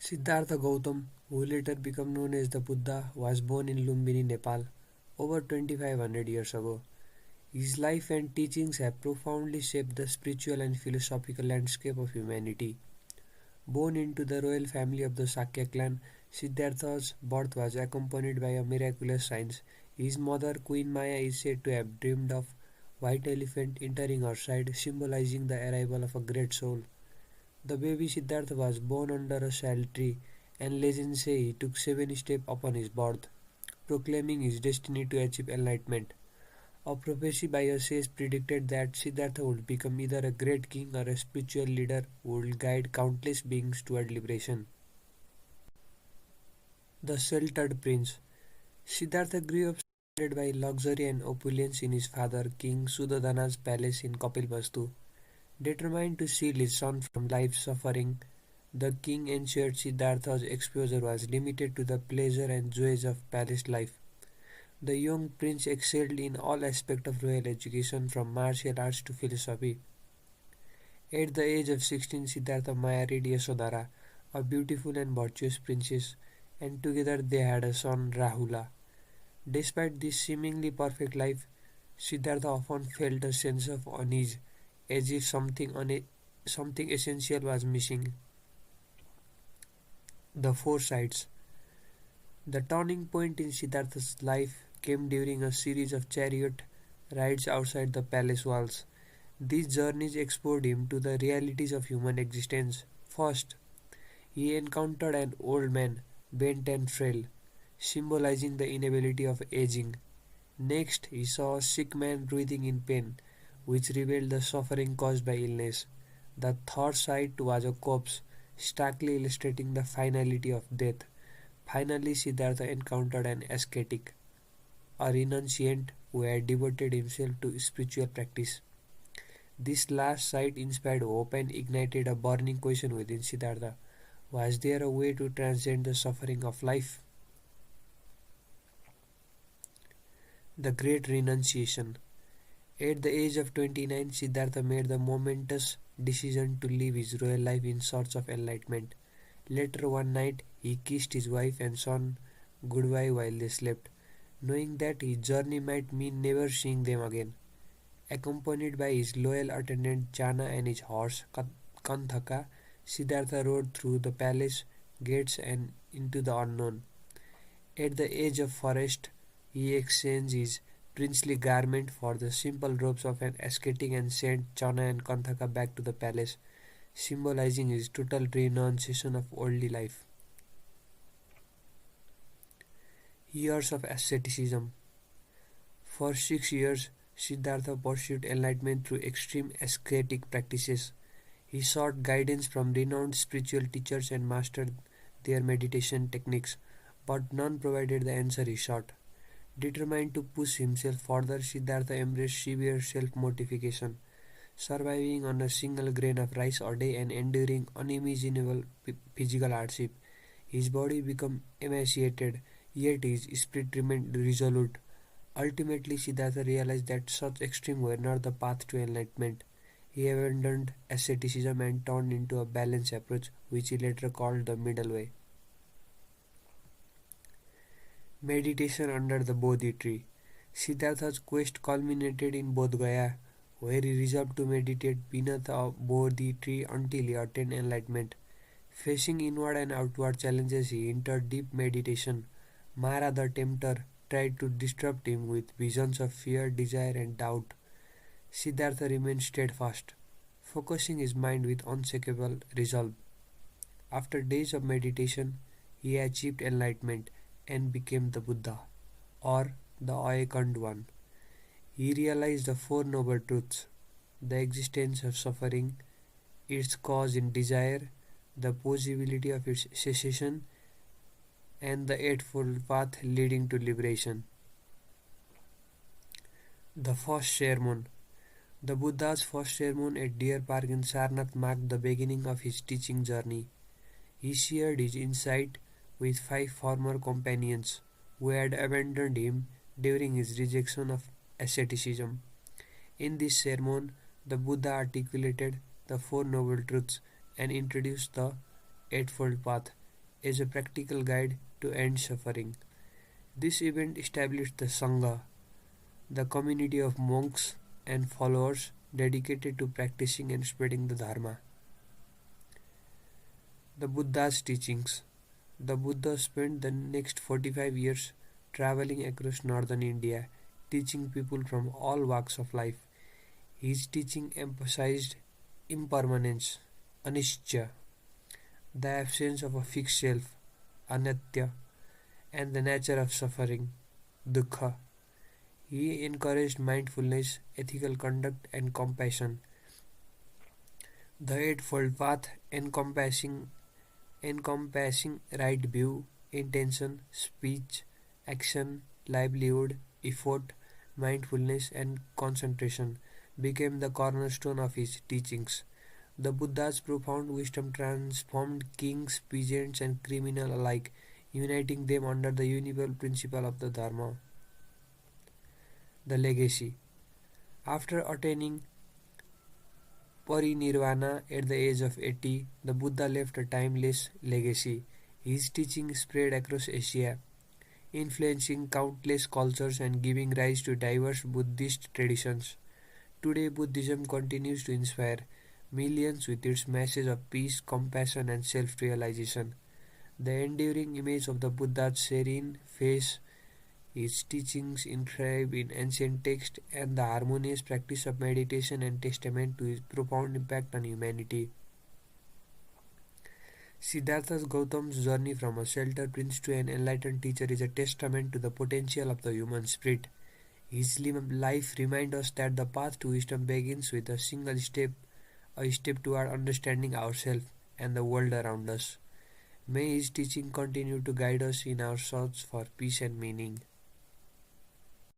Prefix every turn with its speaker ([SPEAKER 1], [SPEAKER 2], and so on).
[SPEAKER 1] Siddhartha Gautama, who later became known as the Buddha, was born in Lumbini, Nepal, over 2500 years ago. His life and teachings have profoundly shaped the spiritual and philosophical landscape of humanity. Born into the royal family of the Sakya clan, Siddhartha's birth was accompanied by a miraculous signs. His mother, Queen Maya, is said to have dreamed of white elephant entering her side, symbolizing the arrival of a great soul. The baby Siddhartha was born under a sal tree, and legends say he took 7 steps upon his birth, proclaiming his destiny to achieve enlightenment. A prophecy by a sage predicted that Siddhartha would become either a great king or a spiritual leader who would guide countless beings toward liberation. The Sheltered Prince. Siddhartha grew up surrounded by luxury and opulence in his father King Suddhodana's palace in Kapilvastu. Determined to shield his son from life's suffering, the king ensured Siddhartha's exposure was limited to the pleasure and joys of palace life. The young prince excelled in all aspects of royal education from martial arts to philosophy. At the age of 16, Siddhartha married Yasodhara, a beautiful and virtuous princess, and together they had a son Rahula. Despite this seemingly perfect life, Siddhartha often felt a sense of unease, as if something essential was missing. The Four Sides. The turning point in Siddhartha's life came during a series of chariot rides outside the palace walls. These journeys exposed him to the realities of human existence. First, he encountered an old man, bent and frail, symbolizing the inability of aging. Next, he saw a sick man writhing in pain, which revealed the suffering caused by illness. The third sight was a corpse, starkly illustrating the finality of death. Finally, Siddhartha encountered an ascetic, a renunciant who had devoted himself to spiritual practice. This last sight inspired hope and ignited a burning question within Siddhartha. Was there a way to transcend the suffering of life? The Great Renunciation. At the age of 29, Siddhartha made the momentous decision to live his royal life in search of enlightenment. Later one night, he kissed his wife and son goodbye while they slept, knowing that his journey might mean never seeing them again. Accompanied by his loyal attendant Jana and his horse Kanthaka, Siddhartha rode through the palace gates and into the unknown. At the edge of forest, he exchanged his princely garment for the simple robes of an ascetic and sent Chana and Kanthaka back to the palace, symbolizing his total renunciation of worldly life. Years of asceticism. For 6 years, Siddhartha pursued enlightenment through extreme ascetic practices. He sought guidance from renowned spiritual teachers and mastered their meditation techniques, but none provided the answer he sought. Determined to push himself further, Siddhartha embraced severe self-mortification, surviving on a single grain of rice a day and enduring unimaginable physical hardship. His body became emaciated, yet his spirit remained resolute. Ultimately, Siddhartha realized that such extremes were not the path to enlightenment. He abandoned asceticism and turned into a balanced approach, which he later called the middle way. Meditation under the Bodhi tree. Siddhartha's quest culminated in Bodh Gaya, where he resolved to meditate beneath a Bodhi tree until he attained enlightenment. Facing inward and outward challenges, he entered deep meditation. Mara the tempter tried to disrupt him with visions of fear, desire, and doubt. Siddhartha remained steadfast, focusing his mind with unshakable resolve. After days of meditation, he achieved enlightenment and became the Buddha, or the Awakened One. He realized the Four Noble Truths: the existence of suffering, its cause in desire, the possibility of its cessation, and the Eightfold Path leading to liberation. The First Sermon. The Buddha's first sermon at Deer Park in Sarnath marked the beginning of his teaching journey. He shared his insight with 5 former companions who had abandoned him during his rejection of asceticism. In this sermon, the Buddha articulated the Four Noble Truths and introduced the Eightfold Path, as a practical guide to end suffering. This event established the Sangha, the community of monks and followers dedicated to practicing and spreading the Dharma. The Buddha's teachings. The Buddha spent the next 45 years traveling across northern India, teaching people from all walks of life. His teaching emphasized impermanence, anicca, the absence of a fixed self, anatya, and the nature of suffering, dukkha. He encouraged mindfulness, ethical conduct, and compassion. The Eightfold Path, encompassing right view, intention, speech, action, livelihood, effort, mindfulness, and concentration, became the cornerstone of his teachings. The Buddha's profound wisdom transformed kings, peasants, and criminals alike, uniting them under the universal principle of the Dharma. The legacy. After attaining Parinirvana at the age of 80, the Buddha left a timeless legacy. His teaching spread across Asia, influencing countless cultures and giving rise to diverse Buddhist traditions. Today, Buddhism continues to inspire millions with its message of peace, compassion, and self realization. The enduring image of the Buddha's serene face, his teachings inscribed in ancient texts, and the harmonious practice of meditation and testament to his profound impact on humanity. Siddhartha Gautama's journey from a sheltered prince to an enlightened teacher is a testament to the potential of the human spirit. His life reminds us that the path to wisdom begins with a single step, a step toward understanding ourselves and the world around us. May his teaching continue to guide us in our search for peace and meaning.